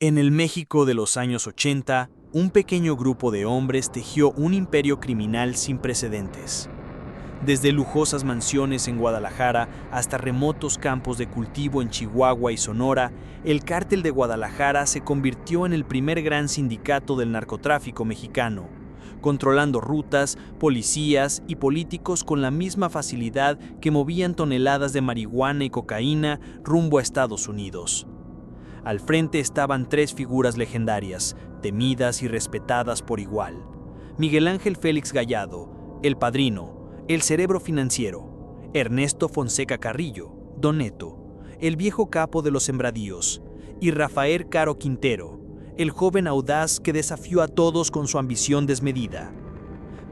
En el México de los años 80, un pequeño grupo de hombres tejió un imperio criminal sin precedentes. Desde lujosas mansiones en Guadalajara hasta remotos campos de cultivo en Chihuahua y Sonora, el Cártel de Guadalajara se convirtió en el primer gran sindicato del narcotráfico mexicano, controlando rutas, policías y políticos con la misma facilidad que movían toneladas de marihuana y cocaína rumbo a Estados Unidos. Al frente estaban tres figuras legendarias, temidas y respetadas por igual: Miguel Ángel Félix Gallardo, el Padrino, el cerebro financiero; Ernesto Fonseca Carrillo, Don Neto, el viejo capo de los sembradíos; y Rafael Caro Quintero, el joven audaz que desafió a todos con su ambición desmedida.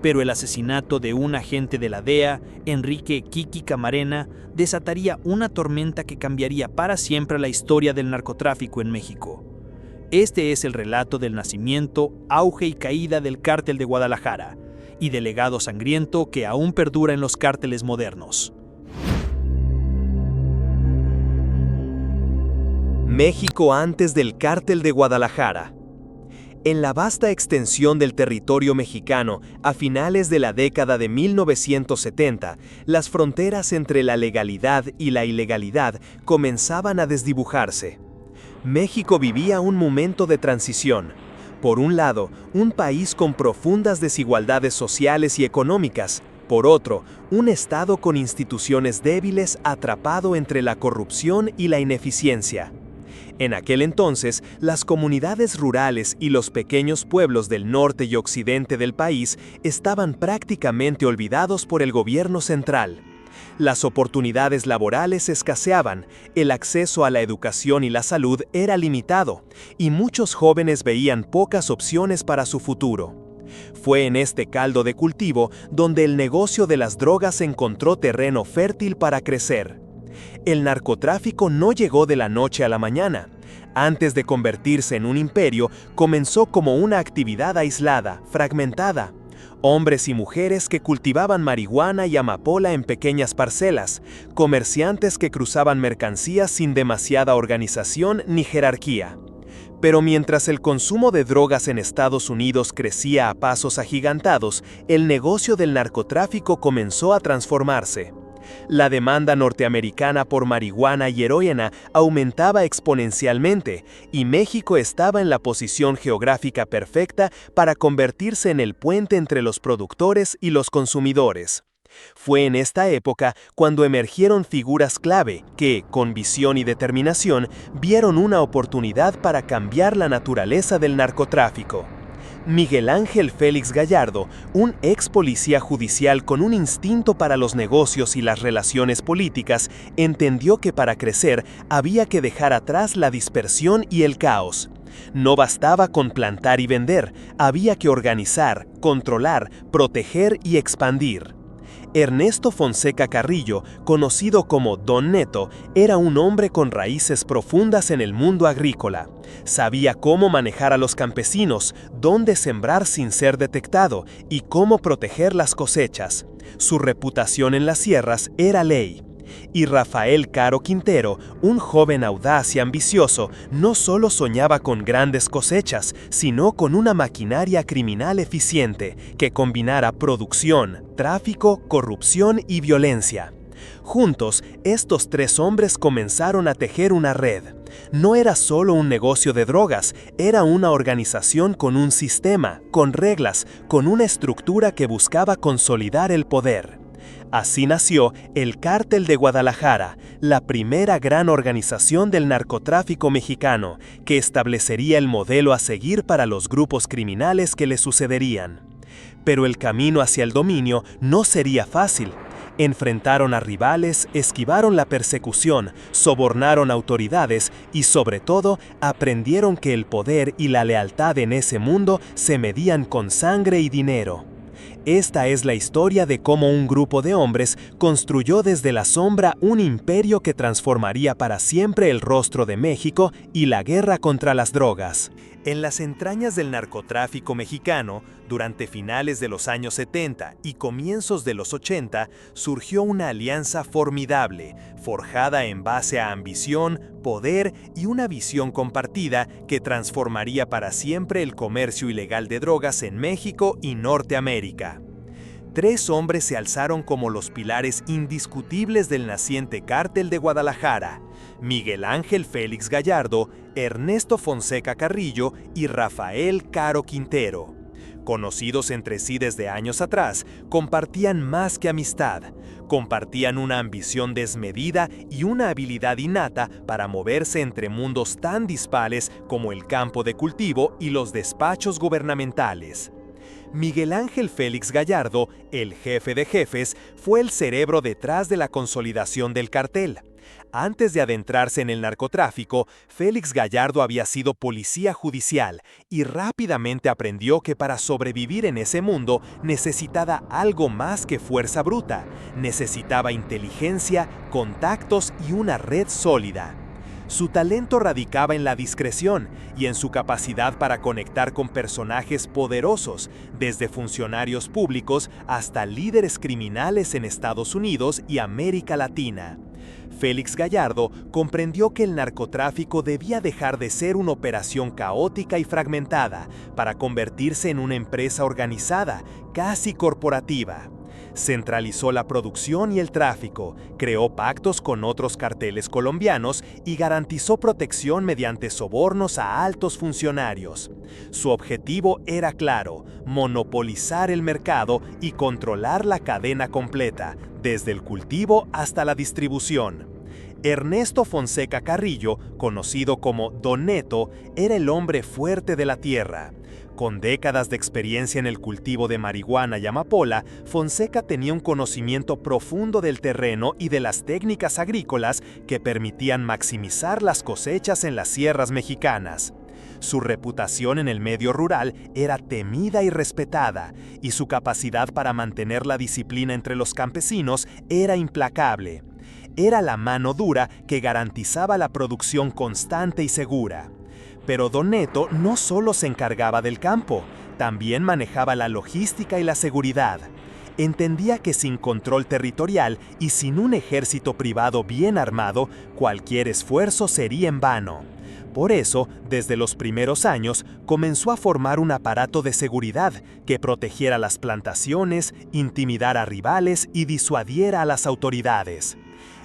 Pero el asesinato de un agente de la DEA, Enrique Kiki Camarena, desataría una tormenta que cambiaría para siempre la historia del narcotráfico en México. Este es el relato del nacimiento, auge y caída del Cártel de Guadalajara, y del legado sangriento que aún perdura en los cárteles modernos. México antes del Cártel de Guadalajara. En la vasta extensión del territorio mexicano, a finales de la década de 1970, las fronteras entre la legalidad y la ilegalidad comenzaban a desdibujarse. México vivía un momento de transición. Por un lado, un país con profundas desigualdades sociales y económicas; por otro, un Estado con instituciones débiles atrapado entre la corrupción y la ineficiencia. En aquel entonces, las comunidades rurales y los pequeños pueblos del norte y occidente del país estaban prácticamente olvidados por el gobierno central. Las oportunidades laborales escaseaban, el acceso a la educación y la salud era limitado, y muchos jóvenes veían pocas opciones para su futuro. Fue en este caldo de cultivo donde el negocio de las drogas encontró terreno fértil para crecer. El narcotráfico no llegó de la noche a la mañana. Antes de convertirse en un imperio, comenzó como una actividad aislada, fragmentada. Hombres y mujeres que cultivaban marihuana y amapola en pequeñas parcelas, comerciantes que cruzaban mercancías sin demasiada organización ni jerarquía. Pero mientras el consumo de drogas en Estados Unidos crecía a pasos agigantados, el negocio del narcotráfico comenzó a transformarse. La demanda norteamericana por marihuana y heroína aumentaba exponencialmente, y México estaba en la posición geográfica perfecta para convertirse en el puente entre los productores y los consumidores. Fue en esta época cuando emergieron figuras clave que, con visión y determinación, vieron una oportunidad para cambiar la naturaleza del narcotráfico. Miguel Ángel Félix Gallardo, un ex policía judicial con un instinto para los negocios y las relaciones políticas, entendió que para crecer había que dejar atrás la dispersión y el caos. No bastaba con plantar y vender, había que organizar, controlar, proteger y expandir. Ernesto Fonseca Carrillo, conocido como Don Neto, era un hombre con raíces profundas en el mundo agrícola. Sabía cómo manejar a los campesinos, dónde sembrar sin ser detectado y cómo proteger las cosechas. Su reputación en las sierras era ley. Y Rafael Caro Quintero, un joven audaz y ambicioso, no solo soñaba con grandes cosechas, sino con una maquinaria criminal eficiente que combinara producción, tráfico, corrupción y violencia. Juntos, estos tres hombres comenzaron a tejer una red. No era solo un negocio de drogas, era una organización con un sistema, con reglas, con una estructura que buscaba consolidar el poder. Así nació el Cártel de Guadalajara, la primera gran organización del narcotráfico mexicano, que establecería el modelo a seguir para los grupos criminales que le sucederían. Pero el camino hacia el dominio no sería fácil. Enfrentaron a rivales, esquivaron la persecución, sobornaron autoridades y, sobre todo, aprendieron que el poder y la lealtad en ese mundo se medían con sangre y dinero. Esta es la historia de cómo un grupo de hombres construyó desde la sombra un imperio que transformaría para siempre el rostro de México y la guerra contra las drogas. En las entrañas del narcotráfico mexicano, durante finales de los años 70 y comienzos de los 80, surgió una alianza formidable, forjada en base a ambición, poder y una visión compartida que transformaría para siempre el comercio ilegal de drogas en México y Norteamérica. Tres hombres se alzaron como los pilares indiscutibles del naciente Cártel de Guadalajara: Miguel Ángel Félix Gallardo, Ernesto Fonseca Carrillo y Rafael Caro Quintero. Conocidos entre sí desde años atrás, compartían más que amistad, compartían una ambición desmedida y una habilidad innata para moverse entre mundos tan dispares como el campo de cultivo y los despachos gubernamentales. Miguel Ángel Félix Gallardo, el jefe de jefes, fue el cerebro detrás de la consolidación del cartel. Antes de adentrarse en el narcotráfico, Félix Gallardo había sido policía judicial y rápidamente aprendió que para sobrevivir en ese mundo necesitaba algo más que fuerza bruta. Necesitaba inteligencia, contactos y una red sólida. Su talento radicaba en la discreción y en su capacidad para conectar con personajes poderosos, desde funcionarios públicos hasta líderes criminales en Estados Unidos y América Latina. Félix Gallardo comprendió que el narcotráfico debía dejar de ser una operación caótica y fragmentada para convertirse en una empresa organizada, casi corporativa. Centralizó la producción y el tráfico, creó pactos con otros carteles colombianos y garantizó protección mediante sobornos a altos funcionarios. Su objetivo era claro: monopolizar el mercado y controlar la cadena completa, desde el cultivo hasta la distribución. Ernesto Fonseca Carrillo, conocido como Don Neto, era el hombre fuerte de la tierra. Con décadas de experiencia en el cultivo de marihuana y amapola, Fonseca tenía un conocimiento profundo del terreno y de las técnicas agrícolas que permitían maximizar las cosechas en las sierras mexicanas. Su reputación en el medio rural era temida y respetada, y su capacidad para mantener la disciplina entre los campesinos era implacable. Era la mano dura que garantizaba la producción constante y segura. Pero Don Neto no solo se encargaba del campo, también manejaba la logística y la seguridad. Entendía que sin control territorial y sin un ejército privado bien armado, cualquier esfuerzo sería en vano. Por eso, desde los primeros años, comenzó a formar un aparato de seguridad que protegiera las plantaciones, intimidara a rivales y disuadiera a las autoridades.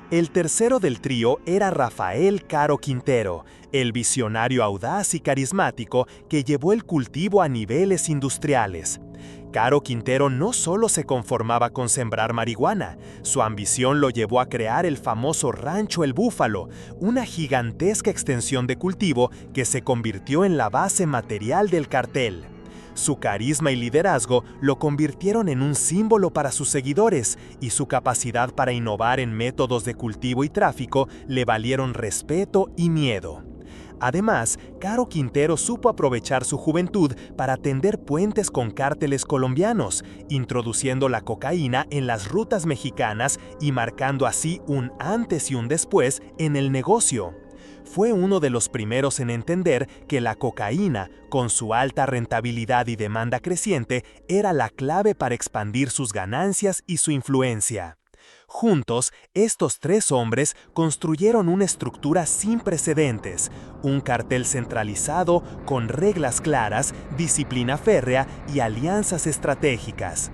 El tercero del trío era Rafael Caro Quintero, el visionario audaz y carismático que llevó el cultivo a niveles industriales. Caro Quintero no solo se conformaba con sembrar marihuana, su ambición lo llevó a crear el famoso Rancho El Búfalo, una gigantesca extensión de cultivo que se convirtió en la base material del cartel. Su carisma y liderazgo lo convirtieron en un símbolo para sus seguidores, y su capacidad para innovar en métodos de cultivo y tráfico le valieron respeto y miedo. Además, Caro Quintero supo aprovechar su juventud para tender puentes con cárteles colombianos, introduciendo la cocaína en las rutas mexicanas y marcando así un antes y un después en el negocio. Fue uno de los primeros en entender que la cocaína, con su alta rentabilidad y demanda creciente, era la clave para expandir sus ganancias y su influencia. Juntos, estos tres hombres construyeron una estructura sin precedentes, un cartel centralizado con reglas claras, disciplina férrea y alianzas estratégicas.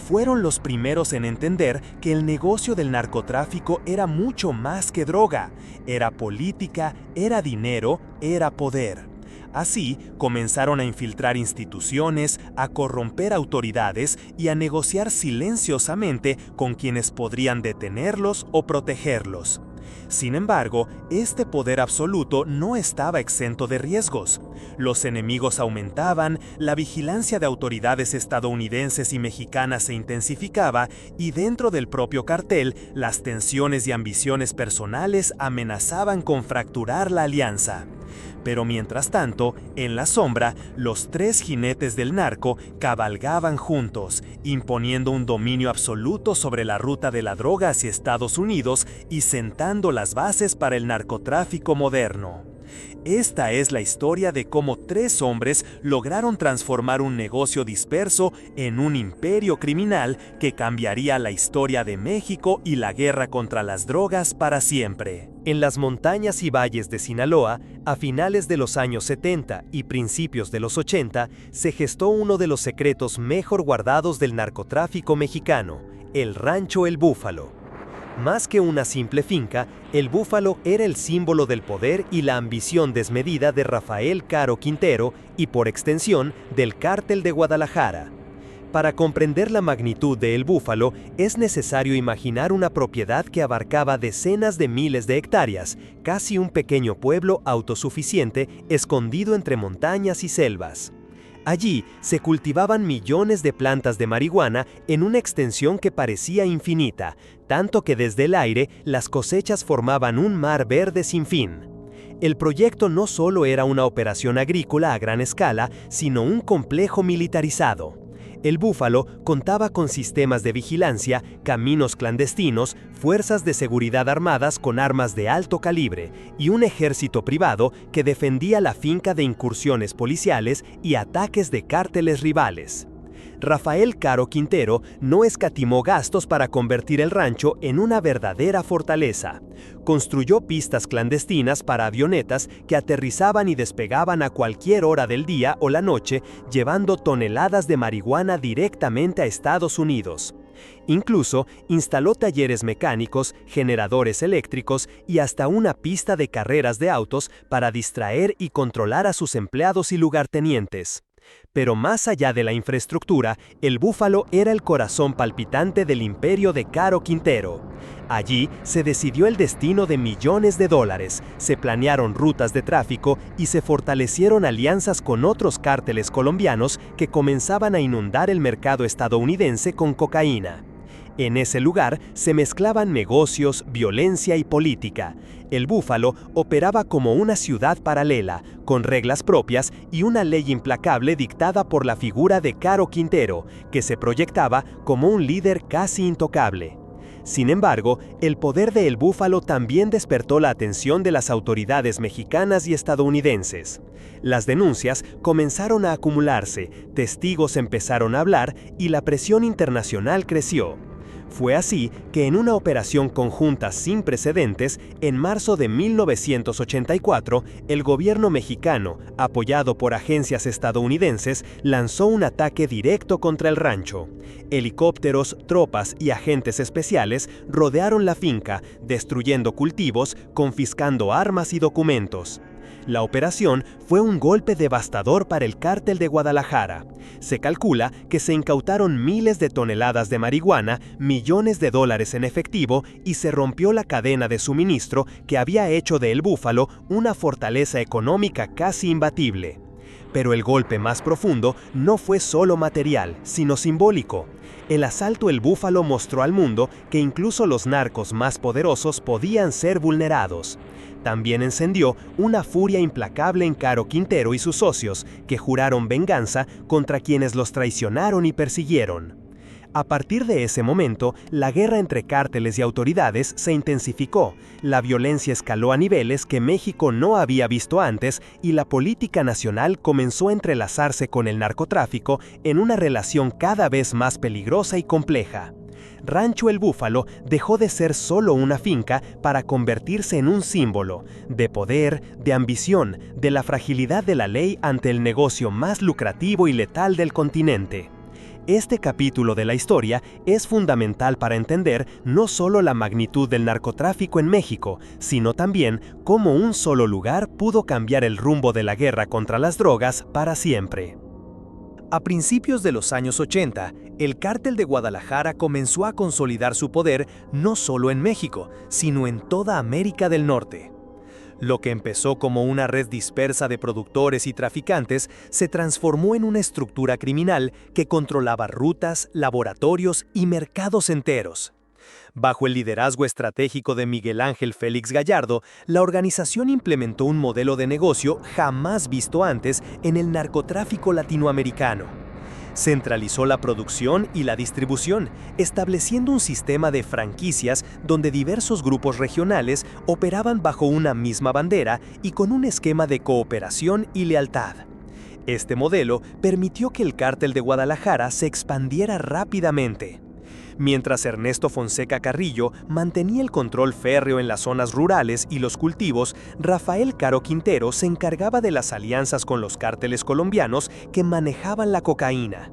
Fueron los primeros en entender que el negocio del narcotráfico era mucho más que droga, era política, era dinero, era poder. Así, comenzaron a infiltrar instituciones, a corromper autoridades y a negociar silenciosamente con quienes podrían detenerlos o protegerlos. Sin embargo, este poder absoluto no estaba exento de riesgos. Los enemigos aumentaban, la vigilancia de autoridades estadounidenses y mexicanas se intensificaba, y dentro del propio cartel, las tensiones y ambiciones personales amenazaban con fracturar la alianza. Pero mientras tanto, en la sombra, los tres jinetes del narco cabalgaban juntos, imponiendo un dominio absoluto sobre la ruta de la droga hacia Estados Unidos y sentando las bases para el narcotráfico moderno. Esta es la historia de cómo 3 hombres lograron transformar un negocio disperso en un imperio criminal que cambiaría la historia de México y la guerra contra las drogas para siempre. En las montañas y valles de Sinaloa, a finales de los años 70 y principios de los 80, se gestó uno de los secretos mejor guardados del narcotráfico mexicano, el Rancho El Búfalo. Más que una simple finca, el Búfalo era el símbolo del poder y la ambición desmedida de Rafael Caro Quintero y, por extensión, del Cártel de Guadalajara. Para comprender la magnitud de El Búfalo, es necesario imaginar una propiedad que abarcaba decenas de miles de hectáreas, casi un pequeño pueblo autosuficiente escondido entre montañas y selvas. Allí se cultivaban millones de plantas de marihuana en una extensión que parecía infinita, tanto que desde el aire las cosechas formaban un mar verde sin fin. El proyecto no solo era una operación agrícola a gran escala, sino un complejo militarizado. El Búfalo contaba con sistemas de vigilancia, caminos clandestinos, fuerzas de seguridad armadas con armas de alto calibre y un ejército privado que defendía la finca de incursiones policiales y ataques de cárteles rivales. Rafael Caro Quintero no escatimó gastos para convertir el rancho en una verdadera fortaleza. Construyó pistas clandestinas para avionetas que aterrizaban y despegaban a cualquier hora del día o la noche, llevando toneladas de marihuana directamente a Estados Unidos. Incluso instaló talleres mecánicos, generadores eléctricos y hasta una pista de carreras de autos para distraer y controlar a sus empleados y lugartenientes. Pero más allá de la infraestructura, el Búfalo era el corazón palpitante del imperio de Caro Quintero. Allí se decidió el destino de millones de dólares, se planearon rutas de tráfico y se fortalecieron alianzas con otros cárteles colombianos que comenzaban a inundar el mercado estadounidense con cocaína. En ese lugar se mezclaban negocios, violencia y política. El Búfalo operaba como una ciudad paralela, con reglas propias y una ley implacable dictada por la figura de Caro Quintero, que se proyectaba como un líder casi intocable. Sin embargo, el poder de El Búfalo también despertó la atención de las autoridades mexicanas y estadounidenses. Las denuncias comenzaron a acumularse, testigos empezaron a hablar y la presión internacional creció. Fue así que en una operación conjunta sin precedentes, en marzo de 1984, el gobierno mexicano, apoyado por agencias estadounidenses, lanzó un ataque directo contra el rancho. Helicópteros, tropas y agentes especiales rodearon la finca, destruyendo cultivos, confiscando armas y documentos. La operación fue un golpe devastador para el Cártel de Guadalajara. Se calcula que se incautaron miles de toneladas de marihuana, millones de dólares en efectivo y se rompió la cadena de suministro que había hecho de El Búfalo una fortaleza económica casi imbatible. Pero el golpe más profundo no fue solo material, sino simbólico. El asalto El Búfalo mostró al mundo que incluso los narcos más poderosos podían ser vulnerados. También encendió una furia implacable en Caro Quintero y sus socios, que juraron venganza contra quienes los traicionaron y persiguieron. A partir de ese momento, la guerra entre cárteles y autoridades se intensificó, la violencia escaló a niveles que México no había visto antes y la política nacional comenzó a entrelazarse con el narcotráfico en una relación cada vez más peligrosa y compleja. Rancho El Búfalo dejó de ser solo una finca para convertirse en un símbolo de poder, de ambición, de la fragilidad de la ley ante el negocio más lucrativo y letal del continente. Este capítulo de la historia es fundamental para entender no solo la magnitud del narcotráfico en México, sino también cómo un solo lugar pudo cambiar el rumbo de la guerra contra las drogas para siempre. A principios de los años 80, el Cártel de Guadalajara comenzó a consolidar su poder no solo en México, sino en toda América del Norte. Lo que empezó como una red dispersa de productores y traficantes se transformó en una estructura criminal que controlaba rutas, laboratorios y mercados enteros. Bajo el liderazgo estratégico de Miguel Ángel Félix Gallardo, la organización implementó un modelo de negocio jamás visto antes en el narcotráfico latinoamericano. Centralizó la producción y la distribución, estableciendo un sistema de franquicias donde diversos grupos regionales operaban bajo una misma bandera y con un esquema de cooperación y lealtad. Este modelo permitió que el Cártel de Guadalajara se expandiera rápidamente. Mientras Ernesto Fonseca Carrillo mantenía el control férreo en las zonas rurales y los cultivos, Rafael Caro Quintero se encargaba de las alianzas con los cárteles colombianos que manejaban la cocaína.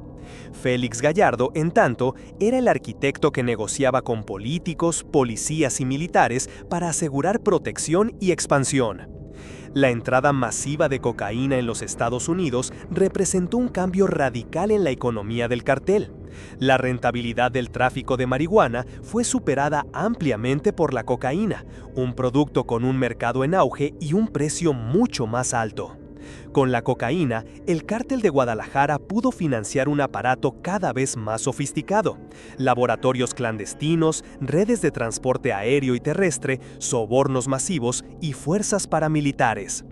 Félix Gallardo, en tanto, era el arquitecto que negociaba con políticos, policías y militares para asegurar protección y expansión. La entrada masiva de cocaína en los Estados Unidos representó un cambio radical en la economía del cartel. La rentabilidad del tráfico de marihuana fue superada ampliamente por la cocaína, un producto con un mercado en auge y un precio mucho más alto. Con la cocaína, el Cártel de Guadalajara pudo financiar un aparato cada vez más sofisticado: laboratorios clandestinos, redes de transporte aéreo y terrestre, sobornos masivos y fuerzas paramilitares.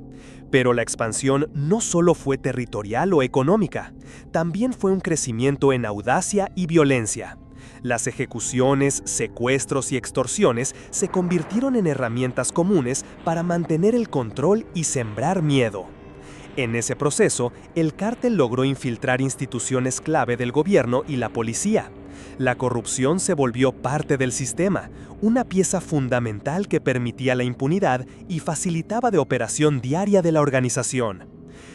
Pero la expansión no solo fue territorial o económica, también fue un crecimiento en audacia y violencia. Las ejecuciones, secuestros y extorsiones se convirtieron en herramientas comunes para mantener el control y sembrar miedo. En ese proceso, el cártel logró infiltrar instituciones clave del gobierno y la policía. La corrupción se volvió parte del sistema, una pieza fundamental que permitía la impunidad y facilitaba la operación diaria de la organización.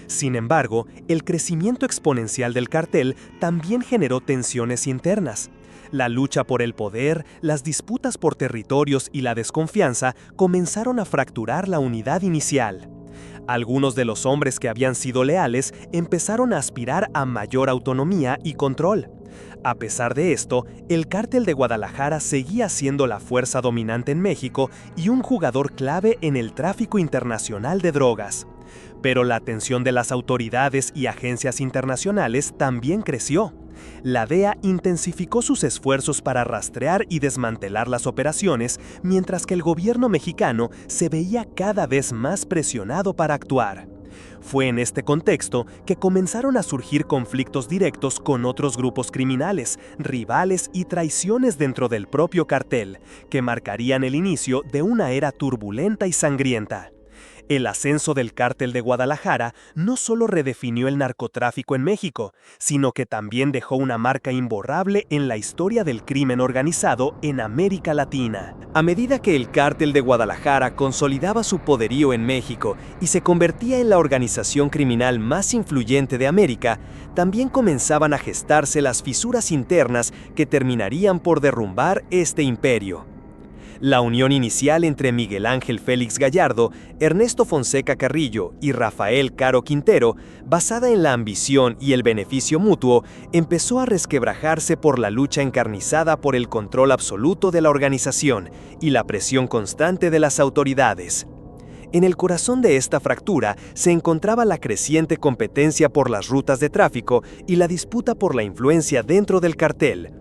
Sin embargo, el crecimiento exponencial del cartel también generó tensiones internas. La lucha por el poder, las disputas por territorios y la desconfianza comenzaron a fracturar la unidad inicial. Algunos de los hombres que habían sido leales empezaron a aspirar a mayor autonomía y control. A pesar de esto, el Cártel de Guadalajara seguía siendo la fuerza dominante en México y un jugador clave en el tráfico internacional de drogas. Pero la atención de las autoridades y agencias internacionales también creció. La DEA intensificó sus esfuerzos para rastrear y desmantelar las operaciones, mientras que el gobierno mexicano se veía cada vez más presionado para actuar. Fue en este contexto que comenzaron a surgir conflictos directos con otros grupos criminales, rivales y traiciones dentro del propio cartel, que marcarían el inicio de una era turbulenta y sangrienta. El ascenso del Cártel de Guadalajara no solo redefinió el narcotráfico en México, sino que también dejó una marca imborrable en la historia del crimen organizado en América Latina. A medida que el Cártel de Guadalajara consolidaba su poderío en México y se convertía en la organización criminal más influyente de América, también comenzaban a gestarse las fisuras internas que terminarían por derrumbar este imperio. La unión inicial entre Miguel Ángel Félix Gallardo, Ernesto Fonseca Carrillo y Rafael Caro Quintero, basada en la ambición y el beneficio mutuo, empezó a resquebrajarse por la lucha encarnizada por el control absoluto de la organización y la presión constante de las autoridades. En el corazón de esta fractura se encontraba la creciente competencia por las rutas de tráfico y la disputa por la influencia dentro del cartel.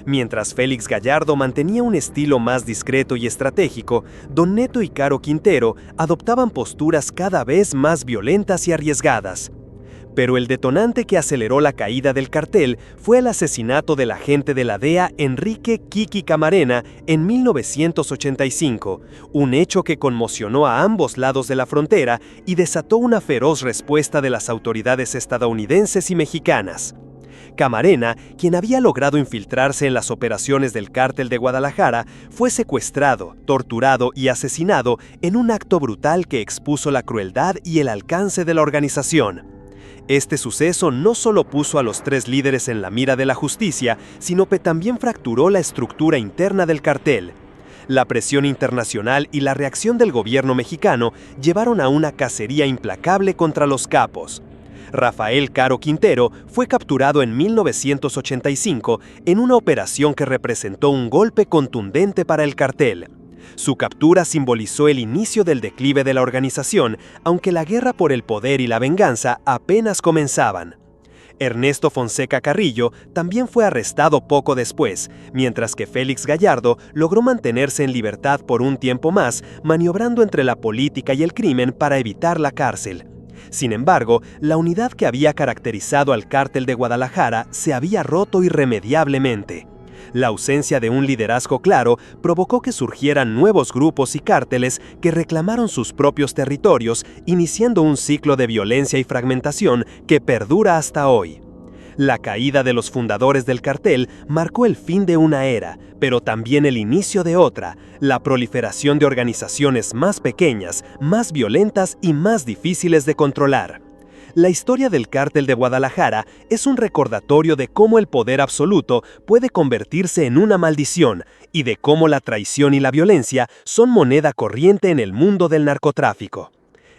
Mientras Félix Gallardo mantenía un estilo más discreto y estratégico, Don Neto y Caro Quintero adoptaban posturas cada vez más violentas y arriesgadas. Pero el detonante que aceleró la caída del cartel fue el asesinato del agente de la DEA Enrique Kiki Camarena en 1985, un hecho que conmocionó a ambos lados de la frontera y desató una feroz respuesta de las autoridades estadounidenses y mexicanas. Camarena, quien había logrado infiltrarse en las operaciones del Cártel de Guadalajara, fue secuestrado, torturado y asesinado en un acto brutal que expuso la crueldad y el alcance de la organización. Este suceso no solo puso a los tres líderes en la mira de la justicia, sino que también fracturó la estructura interna del cartel. La presión internacional y la reacción del gobierno mexicano llevaron a una cacería implacable contra los capos. Rafael Caro Quintero fue capturado en 1985 en una operación que representó un golpe contundente para el cartel. Su captura simbolizó el inicio del declive de la organización, aunque la guerra por el poder y la venganza apenas comenzaban. Ernesto Fonseca Carrillo también fue arrestado poco después, mientras que Félix Gallardo logró mantenerse en libertad por un tiempo más, maniobrando entre la política y el crimen para evitar la cárcel. Sin embargo, la unidad que había caracterizado al Cártel de Guadalajara se había roto irremediablemente. La ausencia de un liderazgo claro provocó que surgieran nuevos grupos y cárteles que reclamaron sus propios territorios, iniciando un ciclo de violencia y fragmentación que perdura hasta hoy. La caída de los fundadores del cartel marcó el fin de una era, pero también el inicio de otra, la proliferación de organizaciones más pequeñas, más violentas y más difíciles de controlar. La historia del Cártel de Guadalajara es un recordatorio de cómo el poder absoluto puede convertirse en una maldición y de cómo la traición y la violencia son moneda corriente en el mundo del narcotráfico.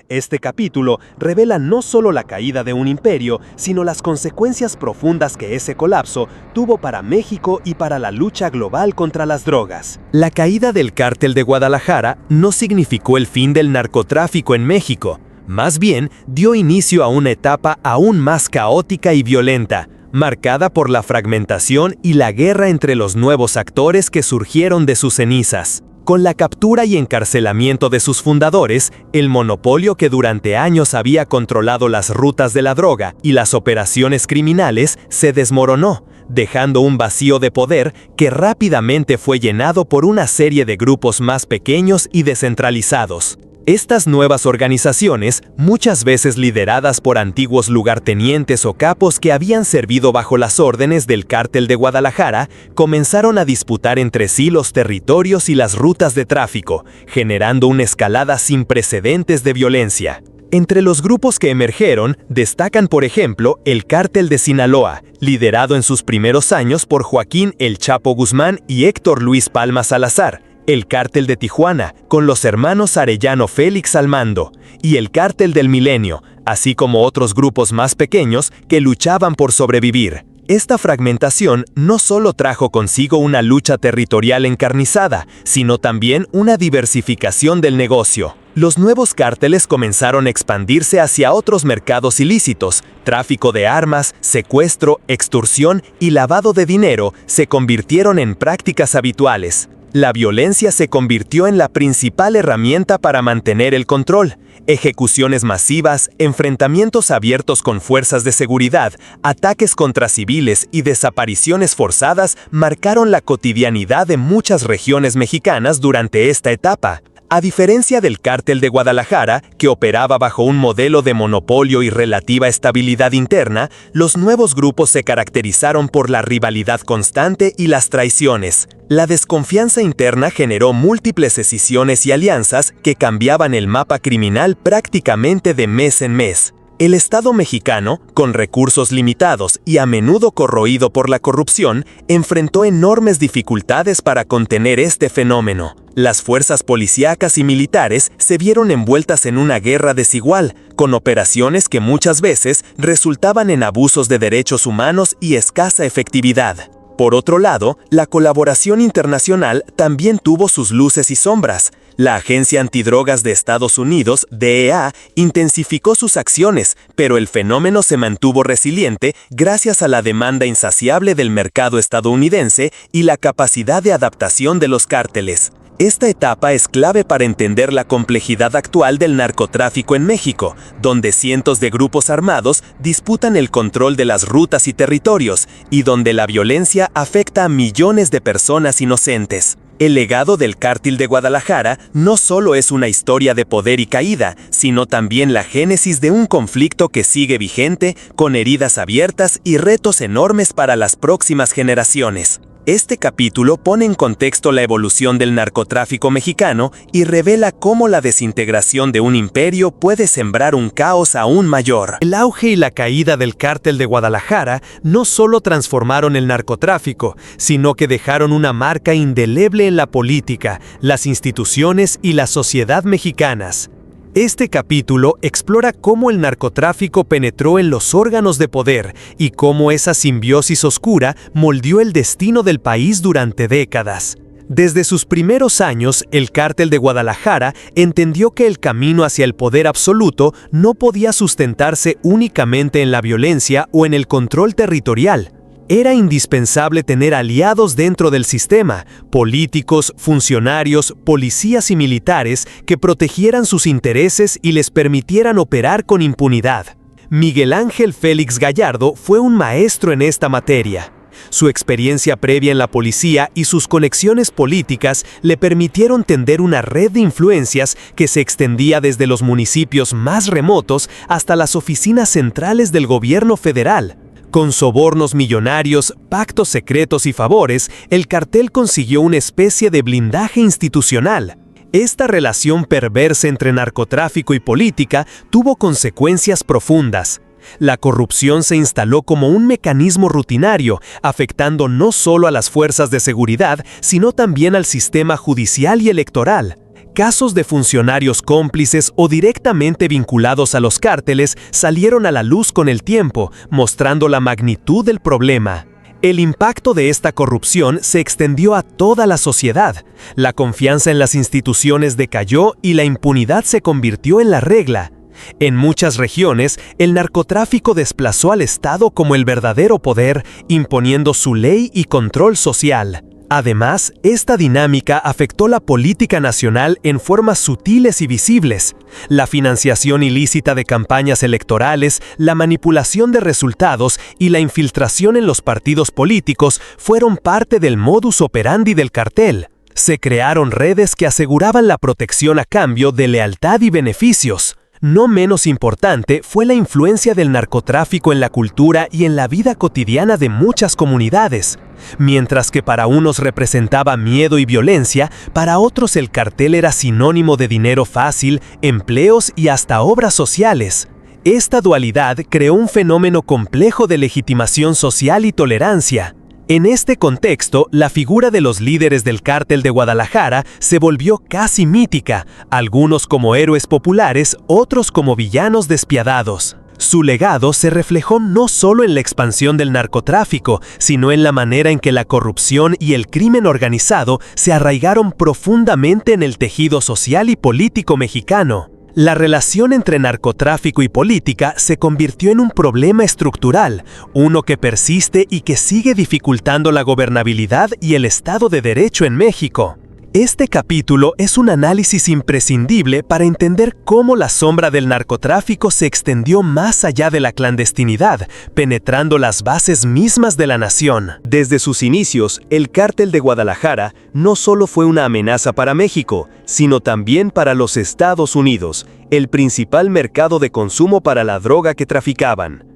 Este capítulo revela no solo la caída de un imperio, sino las consecuencias profundas que ese colapso tuvo para México y para la lucha global contra las drogas. La caída del Cártel de Guadalajara no significó el fin del narcotráfico en México. Más bien, dio inicio a una etapa aún más caótica y violenta, marcada por la fragmentación y la guerra entre los nuevos actores que surgieron de sus cenizas. Con la captura y encarcelamiento de sus fundadores, el monopolio que durante años había controlado las rutas de la droga y las operaciones criminales se desmoronó, dejando un vacío de poder que rápidamente fue llenado por una serie de grupos más pequeños y descentralizados. Estas nuevas organizaciones, muchas veces lideradas por antiguos lugartenientes o capos que habían servido bajo las órdenes del Cártel de Guadalajara, comenzaron a disputar entre sí los territorios y las rutas de tráfico, generando una escalada sin precedentes de violencia. Entre los grupos que emergieron, destacan por ejemplo el Cártel de Sinaloa, liderado en sus primeros años por Joaquín El Chapo Guzmán y Héctor Luis Palma Salazar, el Cártel de Tijuana, con los hermanos Arellano Félix al mando, y el Cártel del Milenio, así como otros grupos más pequeños que luchaban por sobrevivir. Esta fragmentación no solo trajo consigo una lucha territorial encarnizada, sino también una diversificación del negocio. Los nuevos cárteles comenzaron a expandirse hacia otros mercados ilícitos. Tráfico de armas, secuestro, extorsión y lavado de dinero se convirtieron en prácticas habituales. La violencia se convirtió en la principal herramienta para mantener el control. Ejecuciones masivas, enfrentamientos abiertos con fuerzas de seguridad, ataques contra civiles y desapariciones forzadas marcaron la cotidianidad de muchas regiones mexicanas durante esta etapa. A diferencia del Cártel de Guadalajara, que operaba bajo un modelo de monopolio y relativa estabilidad interna, los nuevos grupos se caracterizaron por la rivalidad constante y las traiciones. La desconfianza interna generó múltiples escisiones y alianzas que cambiaban el mapa criminal prácticamente de mes en mes. El Estado mexicano, con recursos limitados y a menudo corroído por la corrupción, enfrentó enormes dificultades para contener este fenómeno. Las fuerzas policíacas y militares se vieron envueltas en una guerra desigual, con operaciones que muchas veces resultaban en abusos de derechos humanos y escasa efectividad. Por otro lado, la colaboración internacional también tuvo sus luces y sombras. La Agencia Antidrogas de Estados Unidos, DEA, intensificó sus acciones, pero el fenómeno se mantuvo resiliente gracias a la demanda insaciable del mercado estadounidense y la capacidad de adaptación de los cárteles. Esta etapa es clave para entender la complejidad actual del narcotráfico en México, donde cientos de grupos armados disputan el control de las rutas y territorios, y donde la violencia afecta a millones de personas inocentes. El legado del Cártel de Guadalajara no solo es una historia de poder y caída, sino también la génesis de un conflicto que sigue vigente, con heridas abiertas y retos enormes para las próximas generaciones. Este capítulo pone en contexto la evolución del narcotráfico mexicano y revela cómo la desintegración de un imperio puede sembrar un caos aún mayor. El auge y la caída del Cártel de Guadalajara no solo transformaron el narcotráfico, sino que dejaron una marca indeleble en la política, las instituciones y la sociedad mexicanas. Este capítulo explora cómo el narcotráfico penetró en los órganos de poder y cómo esa simbiosis oscura moldeó el destino del país durante décadas. Desde sus primeros años, el Cártel de Guadalajara entendió que el camino hacia el poder absoluto no podía sustentarse únicamente en la violencia o en el control territorial. Era indispensable tener aliados dentro del sistema, políticos, funcionarios, policías y militares que protegieran sus intereses y les permitieran operar con impunidad. Miguel Ángel Félix Gallardo fue un maestro en esta materia. Su experiencia previa en la policía y sus conexiones políticas le permitieron tender una red de influencias que se extendía desde los municipios más remotos hasta las oficinas centrales del gobierno federal. Con sobornos millonarios, pactos secretos y favores, el cartel consiguió una especie de blindaje institucional. Esta relación perversa entre narcotráfico y política tuvo consecuencias profundas. La corrupción se instaló como un mecanismo rutinario, afectando no solo a las fuerzas de seguridad, sino también al sistema judicial y electoral. Casos de funcionarios cómplices o directamente vinculados a los cárteles salieron a la luz con el tiempo, mostrando la magnitud del problema. El impacto de esta corrupción se extendió a toda la sociedad. La confianza en las instituciones decayó y la impunidad se convirtió en la regla. En muchas regiones, el narcotráfico desplazó al Estado como el verdadero poder, imponiendo su ley y control social. Además, esta dinámica afectó la política nacional en formas sutiles y visibles. La financiación ilícita de campañas electorales, la manipulación de resultados y la infiltración en los partidos políticos fueron parte del modus operandi del cartel. Se crearon redes que aseguraban la protección a cambio de lealtad y beneficios. No menos importante fue la influencia del narcotráfico en la cultura y en la vida cotidiana de muchas comunidades. Mientras que para unos representaba miedo y violencia, para otros el cartel era sinónimo de dinero fácil, empleos y hasta obras sociales. Esta dualidad creó un fenómeno complejo de legitimación social y tolerancia. En este contexto, la figura de los líderes del Cártel de Guadalajara se volvió casi mítica, algunos como héroes populares, otros como villanos despiadados. Su legado se reflejó no solo en la expansión del narcotráfico, sino en la manera en que la corrupción y el crimen organizado se arraigaron profundamente en el tejido social y político mexicano. La relación entre narcotráfico y política se convirtió en un problema estructural, uno que persiste y que sigue dificultando la gobernabilidad y el Estado de Derecho en México. Este capítulo es un análisis imprescindible para entender cómo la sombra del narcotráfico se extendió más allá de la clandestinidad, penetrando las bases mismas de la nación. Desde sus inicios, el Cártel de Guadalajara no solo fue una amenaza para México, sino también para los Estados Unidos, el principal mercado de consumo para la droga que traficaban.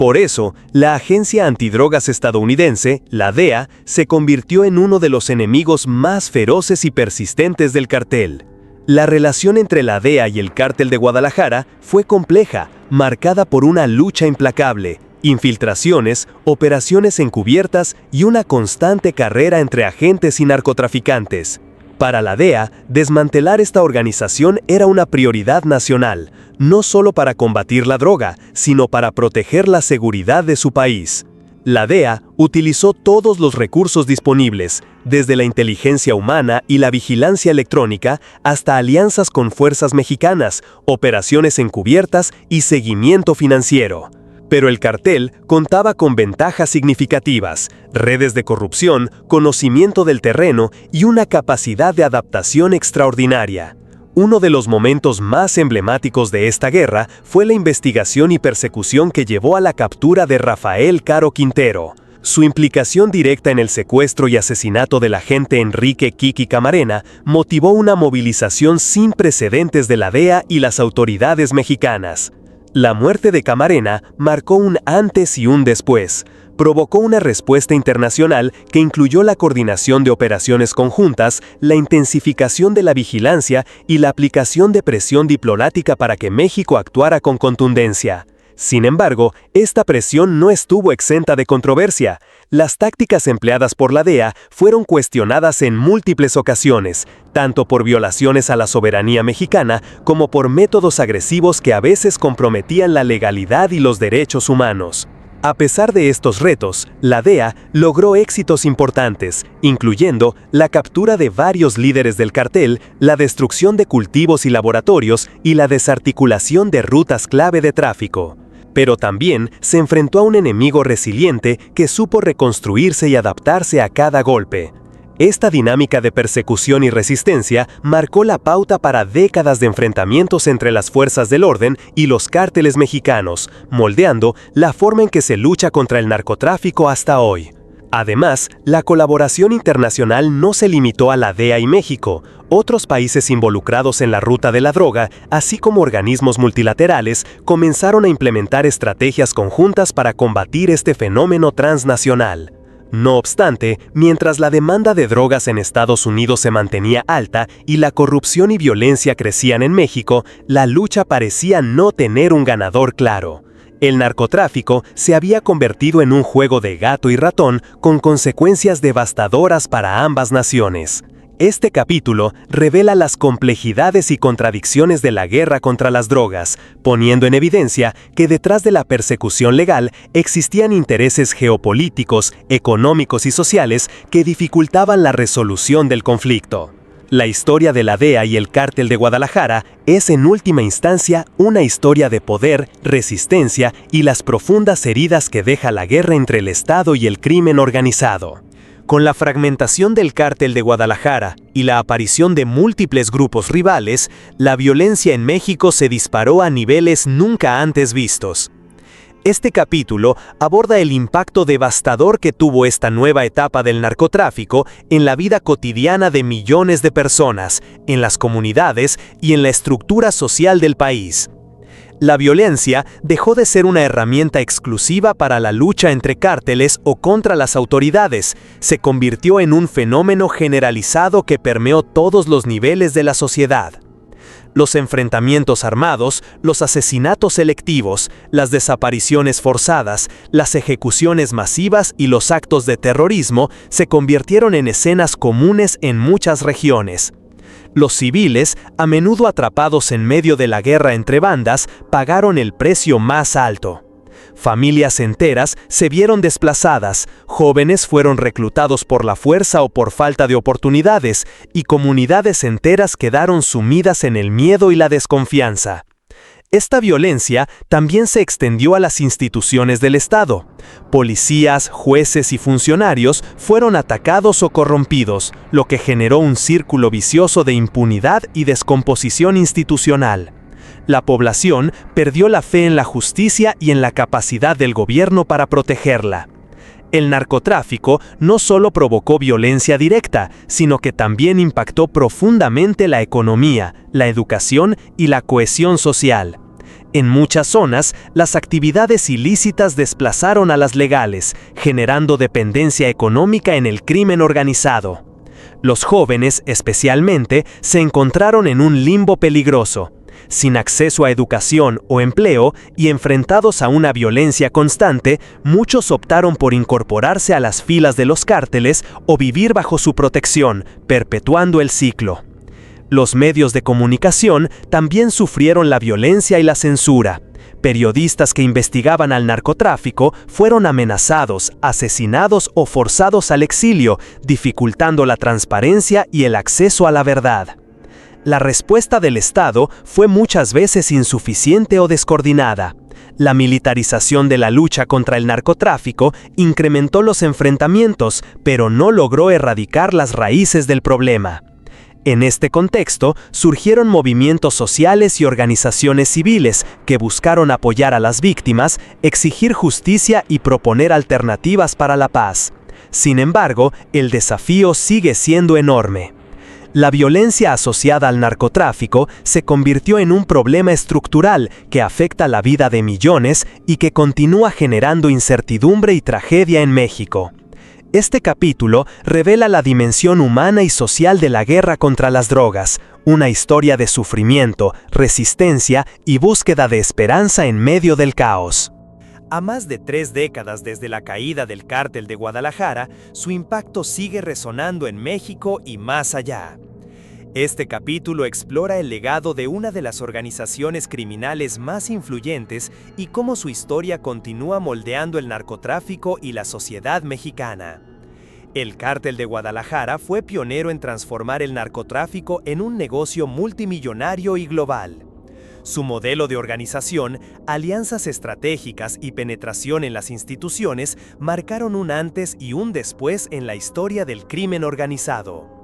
Por eso, la agencia antidrogas estadounidense, la DEA, se convirtió en uno de los enemigos más feroces y persistentes del cartel. La relación entre la DEA y el Cártel de Guadalajara fue compleja, marcada por una lucha implacable, infiltraciones, operaciones encubiertas y una constante carrera entre agentes y narcotraficantes. Para la DEA, desmantelar esta organización era una prioridad nacional, no solo para combatir la droga, sino para proteger la seguridad de su país. La DEA utilizó todos los recursos disponibles, desde la inteligencia humana y la vigilancia electrónica hasta alianzas con fuerzas mexicanas, operaciones encubiertas y seguimiento financiero. Pero el cartel contaba con ventajas significativas, redes de corrupción, conocimiento del terreno y una capacidad de adaptación extraordinaria. Uno de los momentos más emblemáticos de esta guerra fue la investigación y persecución que llevó a la captura de Rafael Caro Quintero. Su implicación directa en el secuestro y asesinato del agente Enrique Kiki Camarena motivó una movilización sin precedentes de la DEA y las autoridades mexicanas. La muerte de Camarena marcó un antes y un después. Provocó una respuesta internacional que incluyó la coordinación de operaciones conjuntas, la intensificación de la vigilancia y la aplicación de presión diplomática para que México actuara con contundencia. Sin embargo, esta presión no estuvo exenta de controversia. Las tácticas empleadas por la DEA fueron cuestionadas en múltiples ocasiones, tanto por violaciones a la soberanía mexicana como por métodos agresivos que a veces comprometían la legalidad y los derechos humanos. A pesar de estos retos, la DEA logró éxitos importantes, incluyendo la captura de varios líderes del cartel, la destrucción de cultivos y laboratorios y la desarticulación de rutas clave de tráfico. Pero también se enfrentó a un enemigo resiliente que supo reconstruirse y adaptarse a cada golpe. Esta dinámica de persecución y resistencia marcó la pauta para décadas de enfrentamientos entre las fuerzas del orden y los cárteles mexicanos, moldeando la forma en que se lucha contra el narcotráfico hasta hoy. Además, la colaboración internacional no se limitó a la DEA y México. Otros países involucrados en la ruta de la droga, así como organismos multilaterales, comenzaron a implementar estrategias conjuntas para combatir este fenómeno transnacional. No obstante, mientras la demanda de drogas en Estados Unidos se mantenía alta y la corrupción y violencia crecían en México, la lucha parecía no tener un ganador claro. El narcotráfico se había convertido en un juego de gato y ratón con consecuencias devastadoras para ambas naciones. Este capítulo revela las complejidades y contradicciones de la guerra contra las drogas, poniendo en evidencia que detrás de la persecución legal existían intereses geopolíticos, económicos y sociales que dificultaban la resolución del conflicto. La historia de la DEA y el Cártel de Guadalajara es en última instancia una historia de poder, resistencia y las profundas heridas que deja la guerra entre el Estado y el crimen organizado. Con la fragmentación del Cártel de Guadalajara y la aparición de múltiples grupos rivales, la violencia en México se disparó a niveles nunca antes vistos. Este capítulo aborda el impacto devastador que tuvo esta nueva etapa del narcotráfico en la vida cotidiana de millones de personas, en las comunidades y en la estructura social del país. La violencia dejó de ser una herramienta exclusiva para la lucha entre cárteles o contra las autoridades, se convirtió en un fenómeno generalizado que permeó todos los niveles de la sociedad. Los enfrentamientos armados, los asesinatos selectivos, las desapariciones forzadas, las ejecuciones masivas y los actos de terrorismo se convirtieron en escenas comunes en muchas regiones. Los civiles, a menudo atrapados en medio de la guerra entre bandas, pagaron el precio más alto. Familias enteras se vieron desplazadas, jóvenes fueron reclutados por la fuerza o por falta de oportunidades, y comunidades enteras quedaron sumidas en el miedo y la desconfianza. Esta violencia también se extendió a las instituciones del Estado. Policías, jueces y funcionarios fueron atacados o corrompidos, lo que generó un círculo vicioso de impunidad y descomposición institucional. La población perdió la fe en la justicia y en la capacidad del gobierno para protegerla. El narcotráfico no solo provocó violencia directa, sino que también impactó profundamente la economía, la educación y la cohesión social. En muchas zonas, las actividades ilícitas desplazaron a las legales, generando dependencia económica en el crimen organizado. Los jóvenes, especialmente, se encontraron en un limbo peligroso. Sin acceso a educación o empleo y enfrentados a una violencia constante, muchos optaron por incorporarse a las filas de los cárteles o vivir bajo su protección, perpetuando el ciclo. Los medios de comunicación también sufrieron la violencia y la censura. Periodistas que investigaban al narcotráfico fueron amenazados, asesinados o forzados al exilio, dificultando la transparencia y el acceso a la verdad. La respuesta del Estado fue muchas veces insuficiente o descoordinada. La militarización de la lucha contra el narcotráfico incrementó los enfrentamientos, pero no logró erradicar las raíces del problema. En este contexto, surgieron movimientos sociales y organizaciones civiles que buscaron apoyar a las víctimas, exigir justicia y proponer alternativas para la paz. Sin embargo, el desafío sigue siendo enorme. La violencia asociada al narcotráfico se convirtió en un problema estructural que afecta la vida de millones y que continúa generando incertidumbre y tragedia en México. Este capítulo revela la dimensión humana y social de la guerra contra las drogas, una historia de sufrimiento, resistencia y búsqueda de esperanza en medio del caos. A más de 3 décadas desde la caída del Cártel de Guadalajara, su impacto sigue resonando en México y más allá. Este capítulo explora el legado de una de las organizaciones criminales más influyentes y cómo su historia continúa moldeando el narcotráfico y la sociedad mexicana. El Cártel de Guadalajara fue pionero en transformar el narcotráfico en un negocio multimillonario y global. Su modelo de organización, alianzas estratégicas y penetración en las instituciones marcaron un antes y un después en la historia del crimen organizado.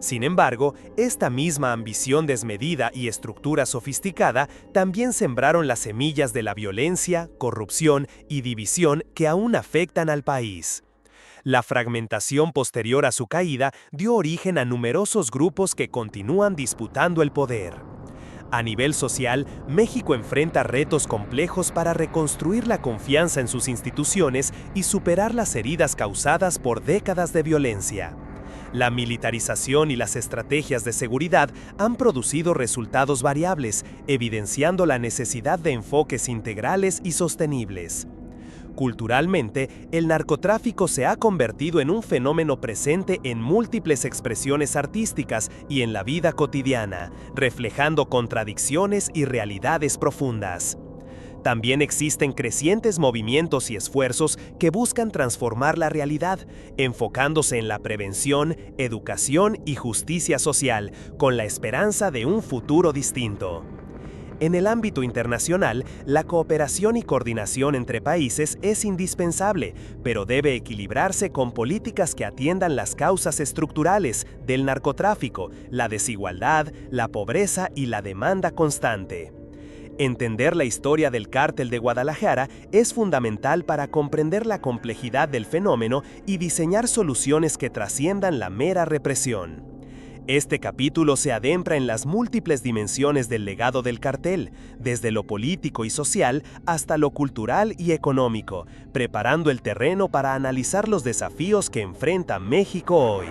Sin embargo, esta misma ambición desmedida y estructura sofisticada también sembraron las semillas de la violencia, corrupción y división que aún afectan al país. La fragmentación posterior a su caída dio origen a numerosos grupos que continúan disputando el poder. A nivel social, México enfrenta retos complejos para reconstruir la confianza en sus instituciones y superar las heridas causadas por décadas de violencia. La militarización y las estrategias de seguridad han producido resultados variables, evidenciando la necesidad de enfoques integrales y sostenibles. Culturalmente, el narcotráfico se ha convertido en un fenómeno presente en múltiples expresiones artísticas y en la vida cotidiana, reflejando contradicciones y realidades profundas. También existen crecientes movimientos y esfuerzos que buscan transformar la realidad, enfocándose en la prevención, educación y justicia social, con la esperanza de un futuro distinto. En el ámbito internacional, la cooperación y coordinación entre países es indispensable, pero debe equilibrarse con políticas que atiendan las causas estructurales del narcotráfico, la desigualdad, la pobreza y la demanda constante. Entender la historia del Cártel de Guadalajara es fundamental para comprender la complejidad del fenómeno y diseñar soluciones que trasciendan la mera represión. Este capítulo se adentra en las múltiples dimensiones del legado del cartel, desde lo político y social hasta lo cultural y económico, preparando el terreno para analizar los desafíos que enfrenta México hoy.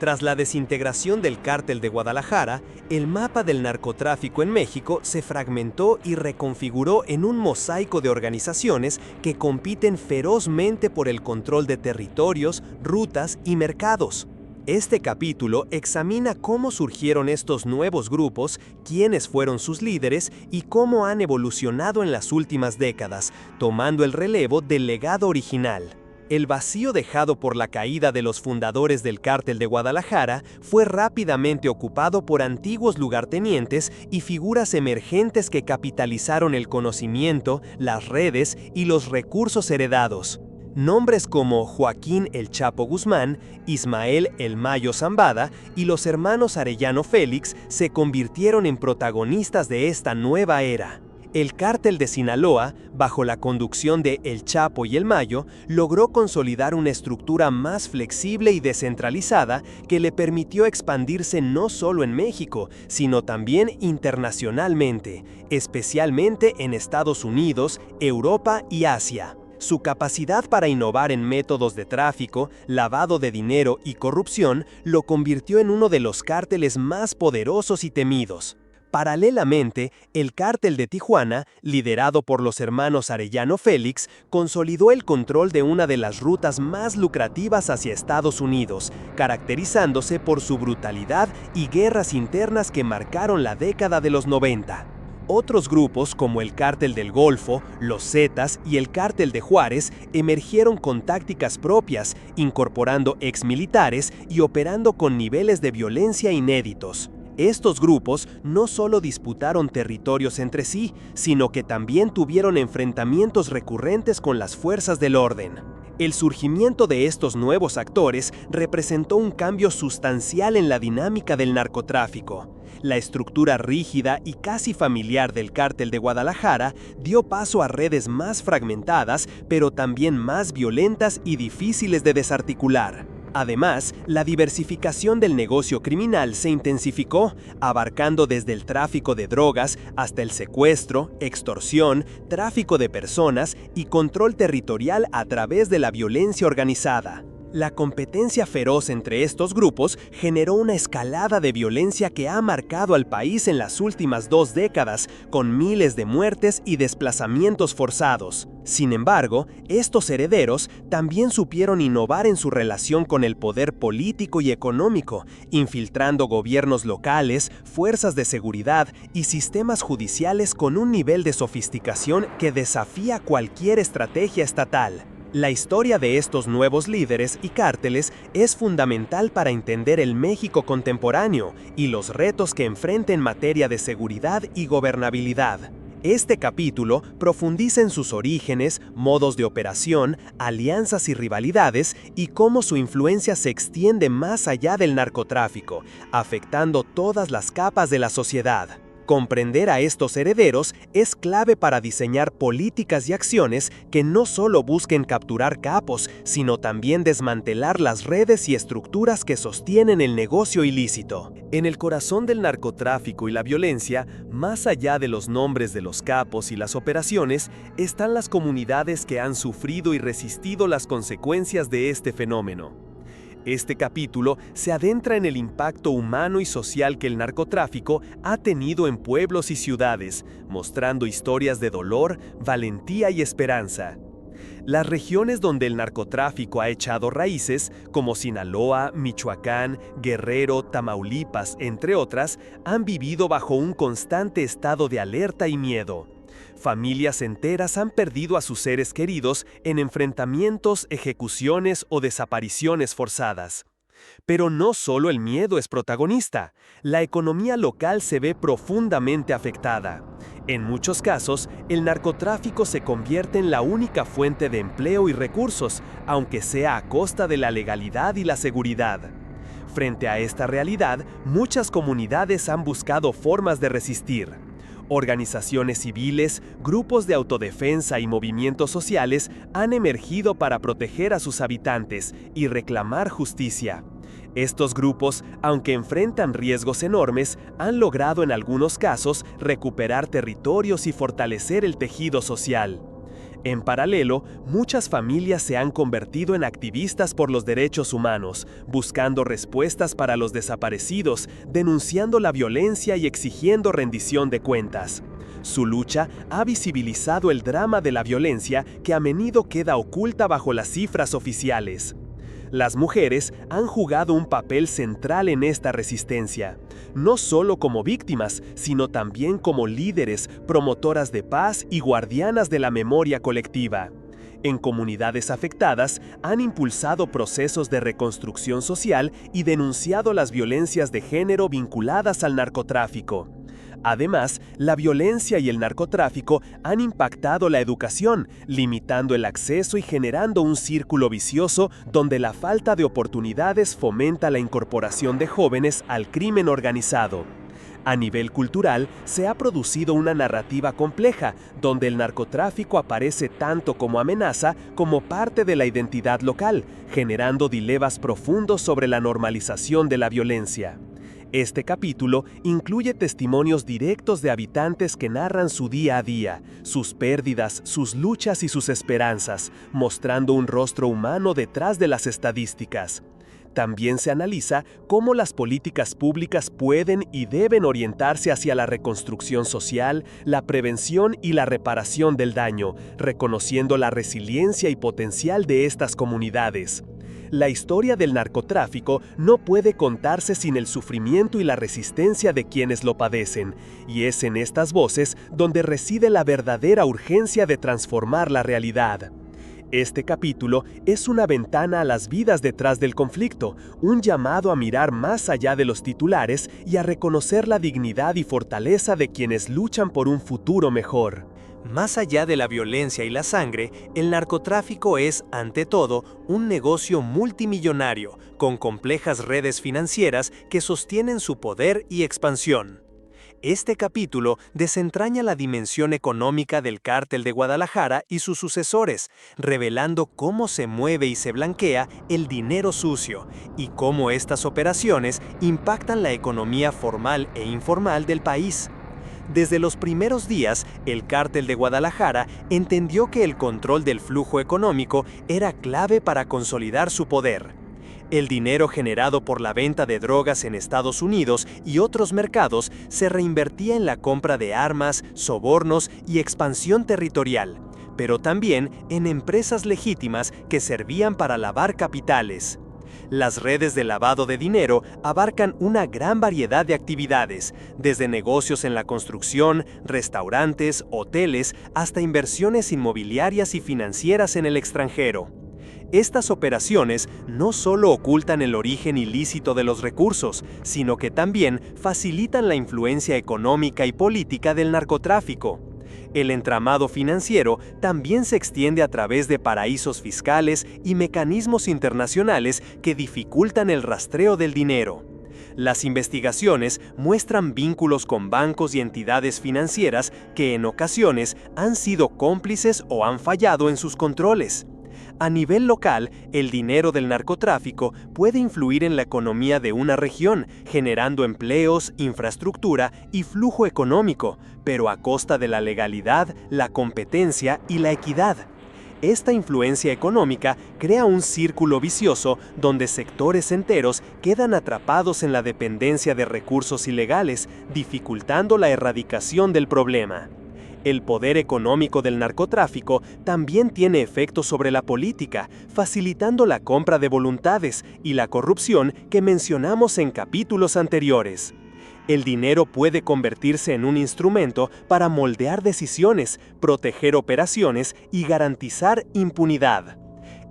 Tras la desintegración del Cártel de Guadalajara, el mapa del narcotráfico en México se fragmentó y reconfiguró en un mosaico de organizaciones que compiten ferozmente por el control de territorios, rutas y mercados. Este capítulo examina cómo surgieron estos nuevos grupos, quiénes fueron sus líderes y cómo han evolucionado en las últimas décadas, tomando el relevo del legado original. El vacío dejado por la caída de los fundadores del Cártel de Guadalajara fue rápidamente ocupado por antiguos lugartenientes y figuras emergentes que capitalizaron el conocimiento, las redes y los recursos heredados. Nombres como Joaquín El Chapo Guzmán, Ismael El Mayo Zambada y los hermanos Arellano Félix se convirtieron en protagonistas de esta nueva era. El Cártel de Sinaloa, bajo la conducción de El Chapo y El Mayo, logró consolidar una estructura más flexible y descentralizada que le permitió expandirse no solo en México, sino también internacionalmente, especialmente en Estados Unidos, Europa y Asia. Su capacidad para innovar en métodos de tráfico, lavado de dinero y corrupción lo convirtió en uno de los cárteles más poderosos y temidos. Paralelamente, el Cártel de Tijuana, liderado por los hermanos Arellano Félix, consolidó el control de una de las rutas más lucrativas hacia Estados Unidos, caracterizándose por su brutalidad y guerras internas que marcaron la década de los 90. Otros grupos como el Cártel del Golfo, los Zetas y el Cártel de Juárez emergieron con tácticas propias, incorporando exmilitares y operando con niveles de violencia inéditos. Estos grupos no solo disputaron territorios entre sí, sino que también tuvieron enfrentamientos recurrentes con las fuerzas del orden. El surgimiento de estos nuevos actores representó un cambio sustancial en la dinámica del narcotráfico. La estructura rígida y casi familiar del Cártel de Guadalajara dio paso a redes más fragmentadas, pero también más violentas y difíciles de desarticular. Además, la diversificación del negocio criminal se intensificó, abarcando desde el tráfico de drogas hasta el secuestro, extorsión, tráfico de personas y control territorial a través de la violencia organizada. La competencia feroz entre estos grupos generó una escalada de violencia que ha marcado al país en las últimas 2 décadas, con miles de muertes y desplazamientos forzados. Sin embargo, estos herederos también supieron innovar en su relación con el poder político y económico, infiltrando gobiernos locales, fuerzas de seguridad y sistemas judiciales con un nivel de sofisticación que desafía cualquier estrategia estatal. La historia de estos nuevos líderes y cárteles es fundamental para entender el México contemporáneo y los retos que enfrenta en materia de seguridad y gobernabilidad. Este capítulo profundiza en sus orígenes, modos de operación, alianzas y rivalidades y cómo su influencia se extiende más allá del narcotráfico, afectando todas las capas de la sociedad. Comprender a estos herederos es clave para diseñar políticas y acciones que no solo busquen capturar capos, sino también desmantelar las redes y estructuras que sostienen el negocio ilícito. En el corazón del narcotráfico y la violencia, más allá de los nombres de los capos y las operaciones, están las comunidades que han sufrido y resistido las consecuencias de este fenómeno. Este capítulo se adentra en el impacto humano y social que el narcotráfico ha tenido en pueblos y ciudades, mostrando historias de dolor, valentía y esperanza. Las regiones donde el narcotráfico ha echado raíces, como Sinaloa, Michoacán, Guerrero, Tamaulipas, entre otras, han vivido bajo un constante estado de alerta y miedo. Familias enteras han perdido a sus seres queridos en enfrentamientos, ejecuciones o desapariciones forzadas. Pero no solo el miedo es protagonista, la economía local se ve profundamente afectada. En muchos casos, el narcotráfico se convierte en la única fuente de empleo y recursos, aunque sea a costa de la legalidad y la seguridad. Frente a esta realidad, muchas comunidades han buscado formas de resistir. Organizaciones civiles, grupos de autodefensa y movimientos sociales han emergido para proteger a sus habitantes y reclamar justicia. Estos grupos, aunque enfrentan riesgos enormes, han logrado en algunos casos recuperar territorios y fortalecer el tejido social. En paralelo, muchas familias se han convertido en activistas por los derechos humanos, buscando respuestas para los desaparecidos, denunciando la violencia y exigiendo rendición de cuentas. Su lucha ha visibilizado el drama de la violencia que a menudo queda oculta bajo las cifras oficiales. Las mujeres han jugado un papel central en esta resistencia, no solo como víctimas, sino también como líderes, promotoras de paz y guardianas de la memoria colectiva. En comunidades afectadas, han impulsado procesos de reconstrucción social y denunciado las violencias de género vinculadas al narcotráfico. Además, la violencia y el narcotráfico han impactado la educación, limitando el acceso y generando un círculo vicioso donde la falta de oportunidades fomenta la incorporación de jóvenes al crimen organizado. A nivel cultural, se ha producido una narrativa compleja, donde el narcotráfico aparece tanto como amenaza como parte de la identidad local, generando dilemas profundos sobre la normalización de la violencia. Este capítulo incluye testimonios directos de habitantes que narran su día a día, sus pérdidas, sus luchas y sus esperanzas, mostrando un rostro humano detrás de las estadísticas. También se analiza cómo las políticas públicas pueden y deben orientarse hacia la reconstrucción social, la prevención y la reparación del daño, reconociendo la resiliencia y potencial de estas comunidades. La historia del narcotráfico no puede contarse sin el sufrimiento y la resistencia de quienes lo padecen, y es en estas voces donde reside la verdadera urgencia de transformar la realidad. Este capítulo es una ventana a las vidas detrás del conflicto, un llamado a mirar más allá de los titulares y a reconocer la dignidad y fortaleza de quienes luchan por un futuro mejor. Más allá de la violencia y la sangre, el narcotráfico es, ante todo, un negocio multimillonario, con complejas redes financieras que sostienen su poder y expansión. Este capítulo desentraña la dimensión económica del Cártel de Guadalajara y sus sucesores, revelando cómo se mueve y se blanquea el dinero sucio y cómo estas operaciones impactan la economía formal e informal del país. Desde los primeros días, el Cártel de Guadalajara entendió que el control del flujo económico era clave para consolidar su poder. El dinero generado por la venta de drogas en Estados Unidos y otros mercados se reinvertía en la compra de armas, sobornos y expansión territorial, pero también en empresas legítimas que servían para lavar capitales. Las redes de lavado de dinero abarcan una gran variedad de actividades, desde negocios en la construcción, restaurantes, hoteles, hasta inversiones inmobiliarias y financieras en el extranjero. Estas operaciones no solo ocultan el origen ilícito de los recursos, sino que también facilitan la influencia económica y política del narcotráfico. El entramado financiero también se extiende a través de paraísos fiscales y mecanismos internacionales que dificultan el rastreo del dinero. Las investigaciones muestran vínculos con bancos y entidades financieras que en ocasiones han sido cómplices o han fallado en sus controles. A nivel local, el dinero del narcotráfico puede influir en la economía de una región, generando empleos, infraestructura y flujo económico, pero a costa de la legalidad, la competencia y la equidad. Esta influencia económica crea un círculo vicioso donde sectores enteros quedan atrapados en la dependencia de recursos ilegales, dificultando la erradicación del problema. El poder económico del narcotráfico también tiene efectos sobre la política, facilitando la compra de voluntades y la corrupción que mencionamos en capítulos anteriores. El dinero puede convertirse en un instrumento para moldear decisiones, proteger operaciones y garantizar impunidad.